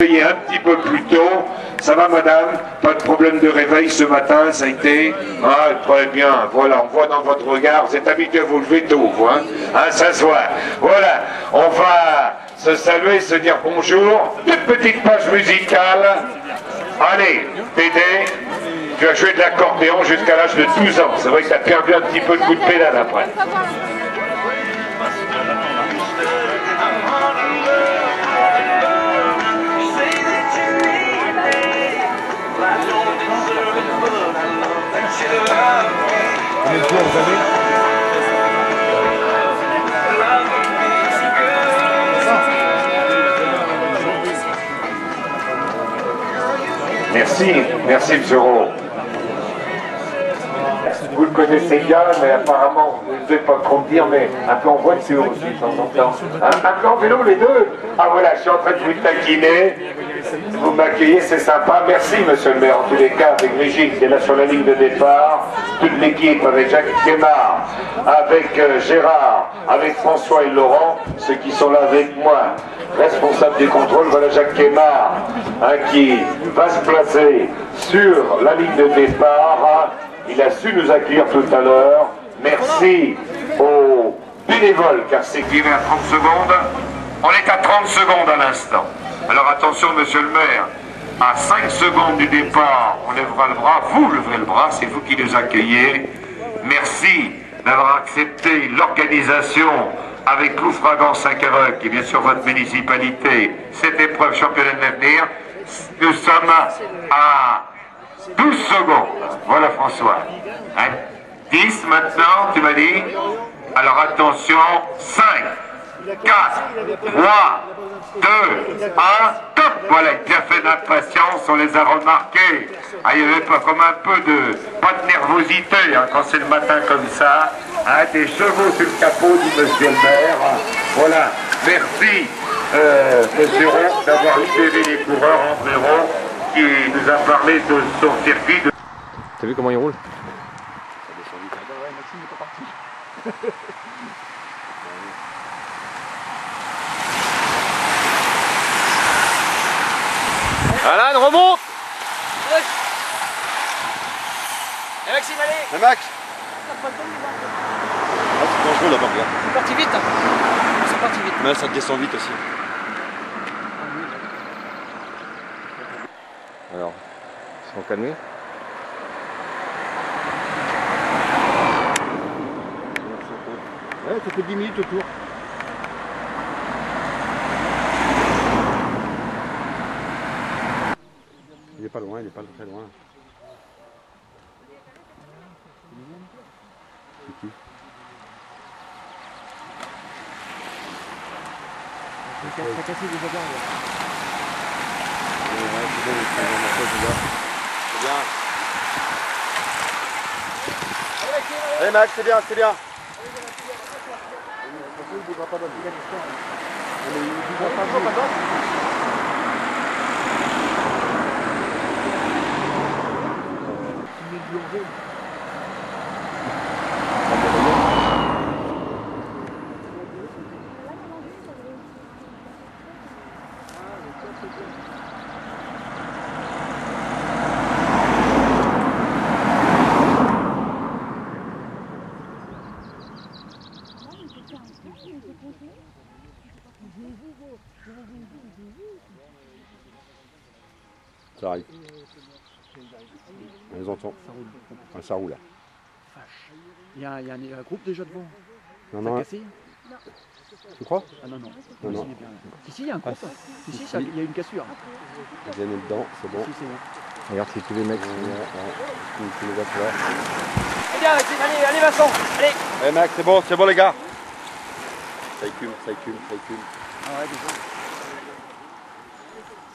réveiller un petit peu plus tôt. Ça va madame? Pas de problème de réveil ce matin, ça a été? Ah, très bien, voilà, on voit dans votre regard, vous êtes habitué à vous lever tôt, vous, hein? Ah, ça se voit. Voilà, on va se saluer, se dire bonjour. Toute petite page musicale. Allez, Dédé, tu as joué de l'accordéon jusqu'à l'âge de 12 ans. C'est vrai que tu as perdu un petit peu de coup de pédale après. Combien de tours vous avez? Merci, merci M. Rowe. Vous le connaissez bien, mais apparemment, vous ne devez pas trop me dire, mais un peu en voiture aussi, de temps en temps. Un peu en vélo, les deux. Ah voilà, je suis en train de vous taquiner. Vous m'accueillez, c'est sympa. Merci, monsieur le maire, en tous les cas, avec Brigitte, qui est là sur la ligne de départ, toute l'équipe, avec Jacques Quémard, avec Gérard, avec François et Laurent, ceux qui sont là avec moi, responsable du contrôle. Voilà Jacques Quémard, hein, qui va se placer sur la ligne de départ. Il a su nous accueillir tout à l'heure. Merci aux bénévoles, car c'est qui à 30 secondes. On est à 30 secondes à l'instant. Alors attention, monsieur le maire, à 5 secondes du départ, on lèvera le bras, vous leverez le bras, c'est vous qui nous accueillez. Merci d'avoir accepté l'organisation avec l'Oufragan 5 qui est bien sûr votre municipalité, cette épreuve championnat de l'avenir. Nous sommes à 12 secondes. Voilà François. Hein? 10 maintenant, tu m'as dit. Alors attention, 5, 4, 3, 2, 1, top. Voilà, il a fait d'impatience, on les a remarqués. Ah, il n'y avait pas comme un peu de, pas de nervosité hein, quand c'est le matin comme ça. Hein, des chevaux sur le capot, dit monsieur le maire. Voilà, merci monsieur Roux d'avoir libéré les coureurs en Véron qui nous a parlé de son circuit. T'as vu comment il roule? Alan, remonte! Et Maxime, allez! Et Max! Ah, c'est dangereux là-bas, regarde. c'est parti vite! C'est parti vite! Mais là, ça descend vite aussi. Alors, ils sont calmés. Ouais, ça fait 10 minutes autour. Il est pas loin, il est pas très loin. C'est qui? T'as cassé déjà bien, là. C'est bien. Allez Max, c'est bien, c'est bien. Il ne bougera pas d'homme. Il ne bougera pas d'homme. Ça arrive. On les entend. Enfin, ça roule là. Il y a un groupe déjà devant. Non, T'as non. cassé? Tu crois? Ah non, non. Non, non. Ici, il y a un groupe. Ici, il y a une cassure. Ils viennent dedans, c'est bon. Ici, c'est bon. Regarde, c'est tous les mecs. Tu les vois là. Eh bien, allez, allez Vincent, allez. Allez Max, c'est bon les gars. Ça écume, ça écume, ça écume. Ah ouais, déjà.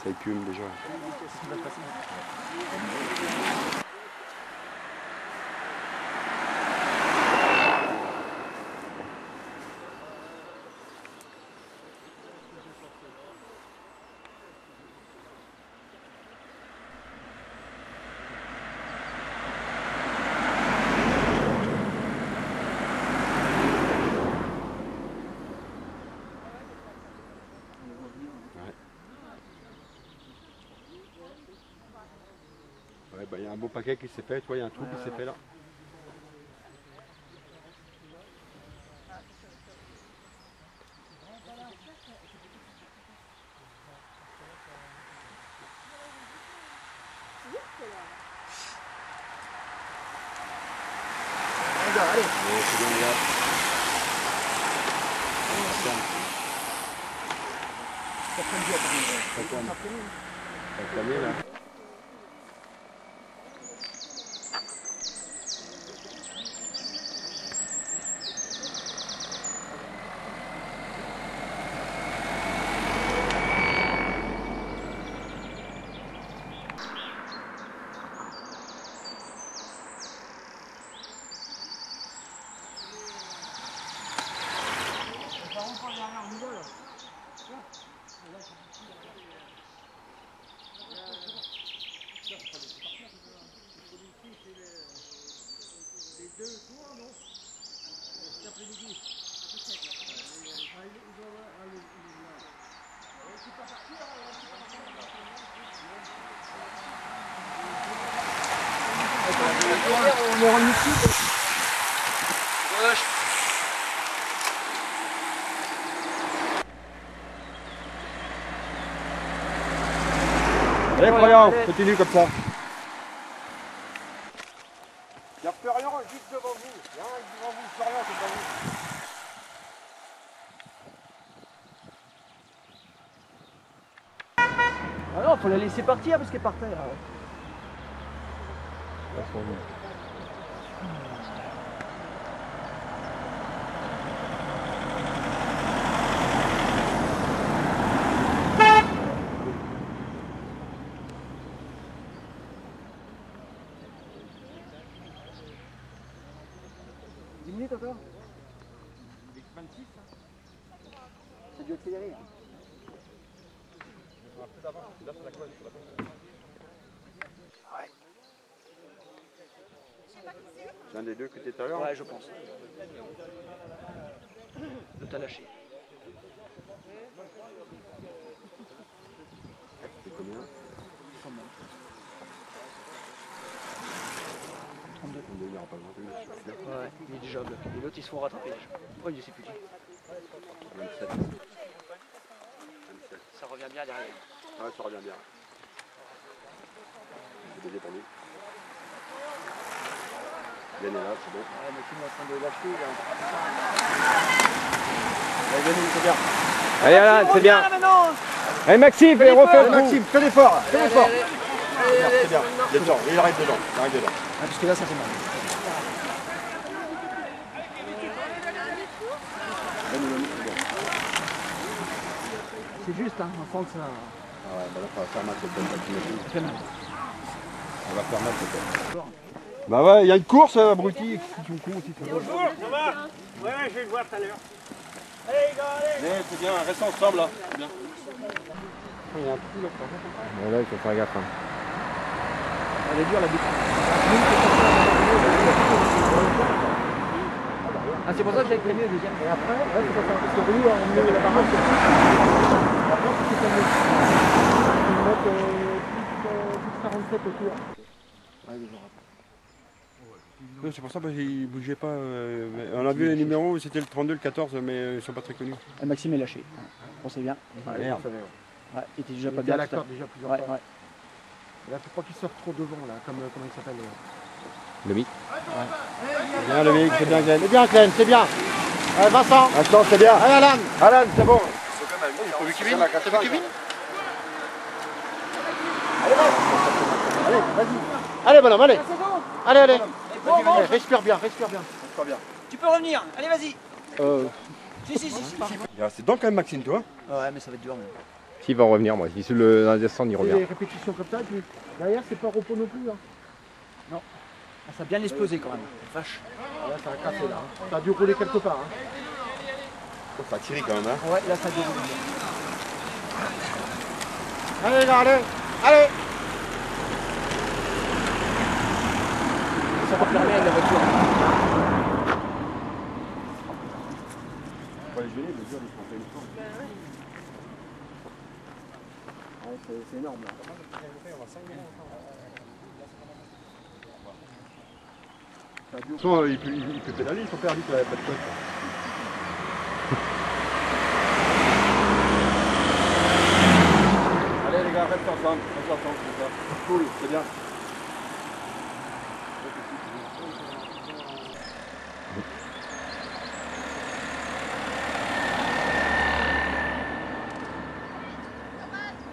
Ça écume déjà. Qu'est-ce qui va se passer? il y a un beau paquet qui s'est fait, tu vois, il y a un trou qui s'est fait là. Allez. C'est bien, regarde. Ça tourne bien là. On est rendu ici. Allez, Florian, continue comme ça. Il y a Florian juste devant vous. Il y a un devant vous, Florian devant vous. Ah non, faut la laisser partir parce qu'elle partait là. Encore 26, ça a dû accélérer. C'est un des deux que tu étais tout à l'heure. Ouais, je pense. De t'as lâché. C'est combien? 32. Il n'y aura pas grand-chose. Ouais, il est déjà bloqué. Et l'autre, ils se font rattraper déjà. Oh, il s'est plus dit. 27. Ça revient bien derrière. Ouais, ça revient bien. C'est bien pour lui. Yann est là, c'est bon. Ouais, mais tu es en train de lâcher là. Allez, Yann, c'est bien. Allez Alan, c'est bien. Allez Maxime, et refais le coup. Maxime, fais l'effort. Fais l'effort. C'est bien. Il est dedans. Il arrive dedans. Il arrive dedans. Ah, parce que là, ça fait mal. C'est juste, hein, on sent que ça... Ah ouais, bah là, ça va faire mal peut-être. Ça fait mal. Ça va faire mal peut-être. Bah ouais, il y a une course, abruti. Bonjour, ça va? Ouais, je vais le voir tout à l'heure. Allez les gars, allez! Mais c'est bien, restez ensemble là. C'est bien. Il y a un trou là. Bon, là, il faut faire gaffe. Hein. Elle est dure la butte. Ah, c'est pour ça que j'ai prévu le deuxième. Et après, ouais, c'est pour ça. Parce que lui, on met la barrage. Après, c'est comme une note plus 47 autour. Ouais, je me rappelle. Non, c'est pour ça qu'il ne bougeait pas. On a vu les numéros, c'était le 32, le 14, mais ils ne sont pas très connus. Et Maxime est lâché. On sait bien. Merde. Ouais, il était déjà pas Il bien. était à l'accord déjà plusieurs fois. Ouais. Là, tu crois qu'il sort trop devant, là, comme comment il s'appelle Le mic. C'est bien le mec, c'est bien Glenn. C'est bien Glenn, c'est bien. Allez, Vincent. Vincent, c'est bien. Allez Alan. Alan, c'est bon. Il faut lui Kevin. C'est pas Kevin. Allez, vas-y. Allez, bonhomme, allez. Allez, allez. Allez, respire bien, respire bien. Tu peux revenir. Allez, vas-y. Si. Il reste dedans quand même Maxime, toi. Ouais, mais ça va être dur. Mais... S'il va revenir, moi. Si dans le descente, il Des revient. répétitions comme ça, et puis derrière, c'est pas repos non plus. Hein. Non. Ah, ça a bien explosé quand même. Vache. Là, ça a cassé, là. Hein. Ça a dû rouler quelque part. Hein. Ça a tiré quand même, hein. Ouais, là, ça a dû rouler. Allez, les gars, allez. Allez. Ça va fermer avec la voiture. Faut les gêner, mais dur, ils font pas une fois. Ouais, c'est énorme, là. De toute façon, il peut pédaler, son père dit qu'il n'avait pas de choix. Allez les gars, reste ensemble, c'est ça. Cool, c'est bien.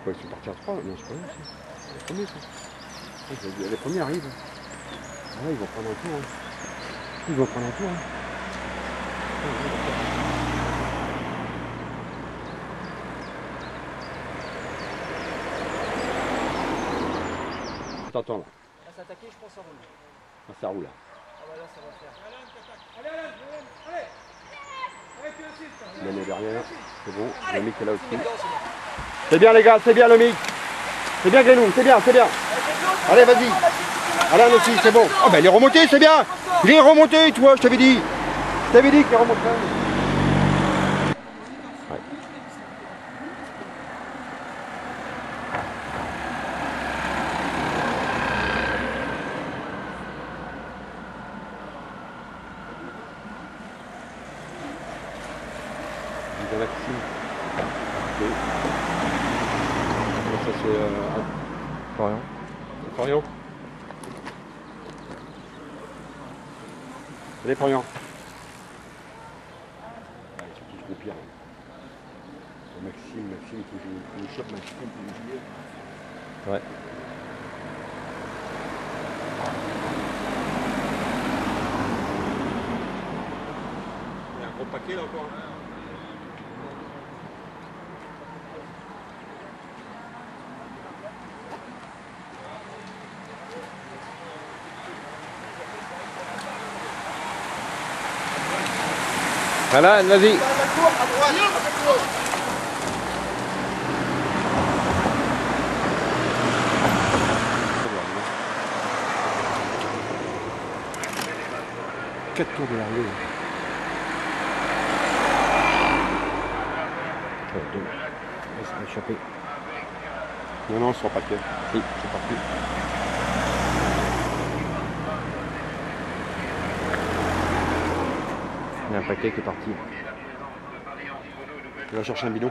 Ouais, ils sont partis à 3, non c'est pas bien ça. Les premiers ça. Les premiers arrivent. Ah ouais, ils vont prendre un tour. Hein. Ils vont prendre un tour. Hein. T'entends là. Là, s'attaquer, je pense, ça roule. Ah, ça roule là. Ah bah là, ça va faire. Il est derrière, c'est bon, le mic est là aussi. C'est bien les gars, c'est bien le mic. C'est bien Grénou, c'est bien, c'est bien. Allez, vas-y. Alain aussi, c'est bon. Oh ben il est remonté, c'est bien. Il est remonté, toi, je t'avais dit. Je t'avais dit qu'il est remonté. Ouais. Maxime. Okay. Ça c'est Florian. Florian. Allez Florian. Ah, ils sont tous trop pires. Maxime, il faut que je chope Maxime pour le jouer. Ouais. Il y a un gros paquet là encore. Voilà, vas-y. 4 tours de l'arrivée. Ils sont échappés. Non, non, ils sont paquets. Si, c'est parti. Il y a un paquet qui est parti. Il va chercher un bidon.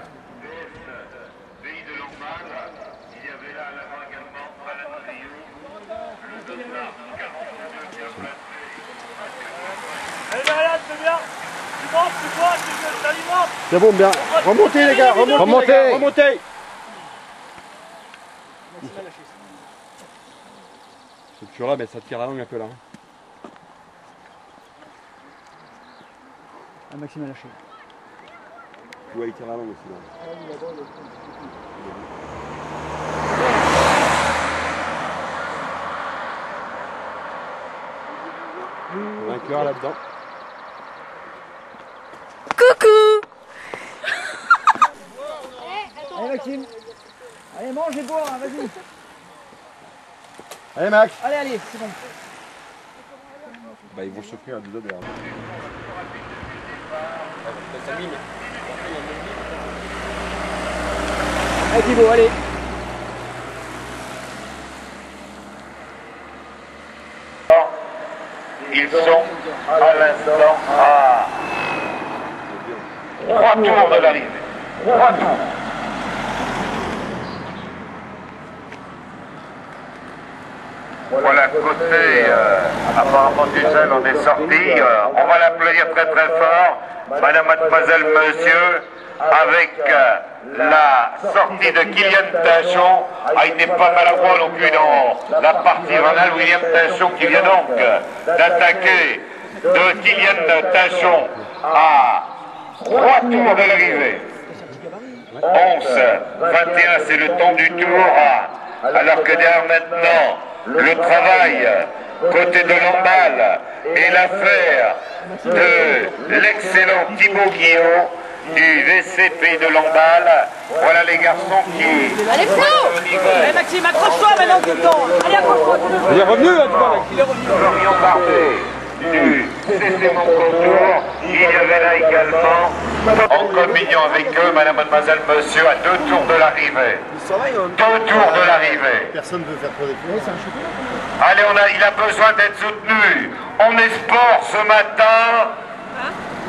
Allez, Marianne, c'est bien. Tu montes, tu vois, tu alimentes. C'est bon, bien. Remontez les gars, remontez. Remontez. Les gars, remontez. Ce cure là, ben, ça tire la langue un peu là. Hein. Ah, Maxime a lâché. Ouais, il tire la langue aussi là. Vainqueur là-dedans. Coucou. Allez, Maxime. Allez, mange et bois, hein, vas-y. Allez Max. Allez, allez, c'est bon. Bah ils vont s'offrir à 2 autres derrière. Allez, Thibaut, allez. Ils sont à l'instant à 3 tours de l'arrivée. 3 tours. Voilà, côté, apparemment Dussel en est sorti. On va l'applaudir très très fort. Madame, mademoiselle, monsieur, avec la sortie de Kylian Tachon, a été pas maladroit non plus dans la partie hivernale. William Tachon qui vient donc d'attaquer de Kylian Tachon à 3 tours de l'arrivée. 11, 21, c'est le temps du tour, alors que derrière maintenant, le travail côté de l'emballe et l'affaire de l'excellent Thibaut Guillot du VCP de l'emballe. Voilà les garçons qui... Allez, Flo. Allez, Maxime, accroche-toi maintenant tout le temps. Allez, accroche-toi. Il est revenu là, tu vois. Florian Bardet, du C'est mon contour. Il y avait là également, en communion avec eux, madame, mademoiselle, monsieur, à 2 tours de l'arrivée. 2 tours de l'arrivée. Personne ne veut faire trop d'efforts. Allez, il a besoin d'être soutenu. On est sport ce matin.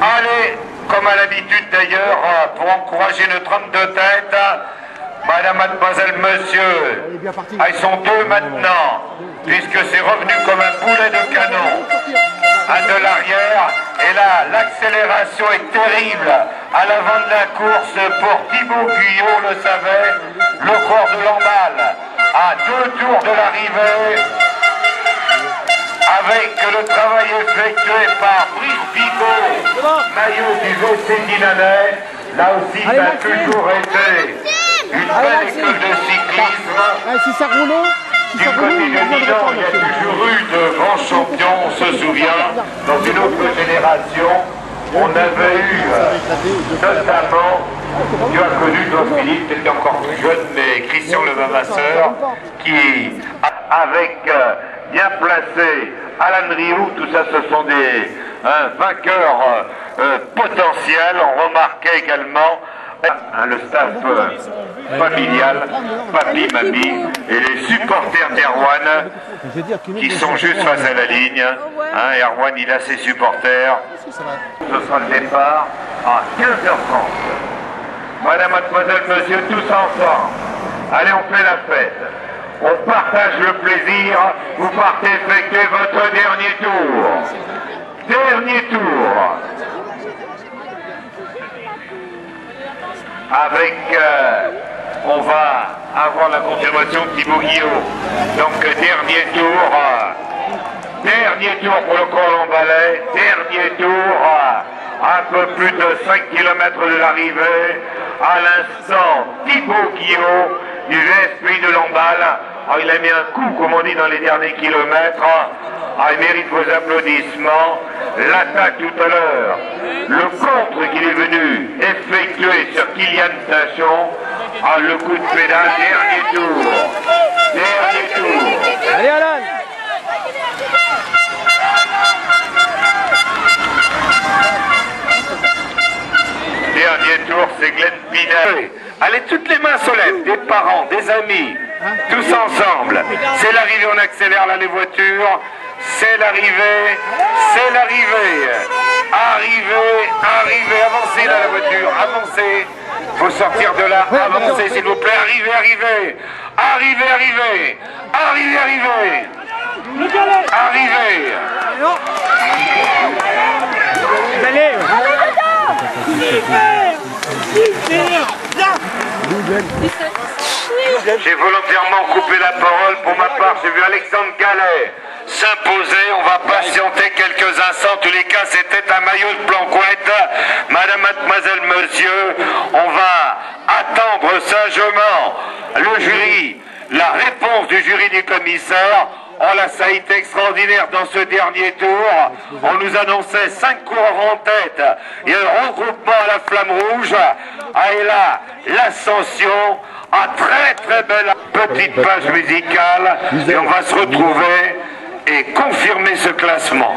Allez, comme à l'habitude d'ailleurs, pour encourager notre homme de tête, madame, mademoiselle, monsieur, ils sont 2 maintenant, puisque c'est revenu comme un boulet de canon. De l'arrière, et là, l'accélération est terrible à l'avant de la course pour Thibaut Guyot, le savait, le corps de l'emballe, à 2 tours de l'arrivée, avec le travail effectué par Brice Bigot, maillot du VC Dinanais. Là aussi, ça a toujours été une belle école de cyclisme. Si ça roule, Du côté de Dinan, il y a toujours eu de grands champions, on se souvient, dans une autre génération, on avait eu notamment, tu as connu, toi Philippe, tu étais encore plus jeune, mais Christian Levavasseur, qui, avec bien placé, Alan Rioux, tout ça, ce sont des vainqueurs potentiels. On remarquait également le staff familial, papi, mamie, et les supporters d'Erwan qui sont juste face à la ligne. Erwan, il a ses supporters. Ce sera le départ à 15h30. Madame, mademoiselle, monsieur, tous ensemble. Allez, on fait la fête. On partage le plaisir. Vous partez effectuer votre dernier tour. Dernier tour. Avec, on va avoir la confirmation de Thibaut Guyot. Donc, dernier tour. Dernier tour pour le Col-en-Balais. Dernier tour. Un peu plus de 5 km de l'arrivée. À l'instant, Thibaut Guyot du VSP de l'Emballe. Il a mis un coup, comme on dit, dans les derniers kilomètres. Il mérite vos applaudissements. L'attaque tout à l'heure, le contre qu'il est venu effectuer sur Kylian Tachon. Le coup de pédale, dernier tour. Dernier tour. Allez Alan! Dernier tour, c'est Glenn Pinel. Allez, toutes les mains se lèvent, des parents, des amis, tous ensemble. C'est l'arrivée, on accélère là les voitures. C'est l'arrivée, c'est l'arrivée. Arrivez, arrivez, avancez là la voiture, avancez. Faut sortir de là, avancez s'il vous plaît, arrivez, arrivez. Arrivez, arrivez. Arrivez, arrivez. Arrivez. Allez! J'ai volontairement coupé la parole. Pour ma part, j'ai vu Alexandre Gallet s'imposer. On va patienter quelques instants. En tous les cas, c'était un maillot de Blanquette. Madame, mademoiselle, monsieur, on va attendre sagement le jury, la réponse du jury du commissaire. Oh là, ça a été extraordinaire dans ce dernier tour. On nous annonçait 5 coureurs en tête. Il y a un regroupement à la flamme rouge. Et là, l'ascension. Très très belle petite page musicale. Et on va se retrouver et confirmer ce classement.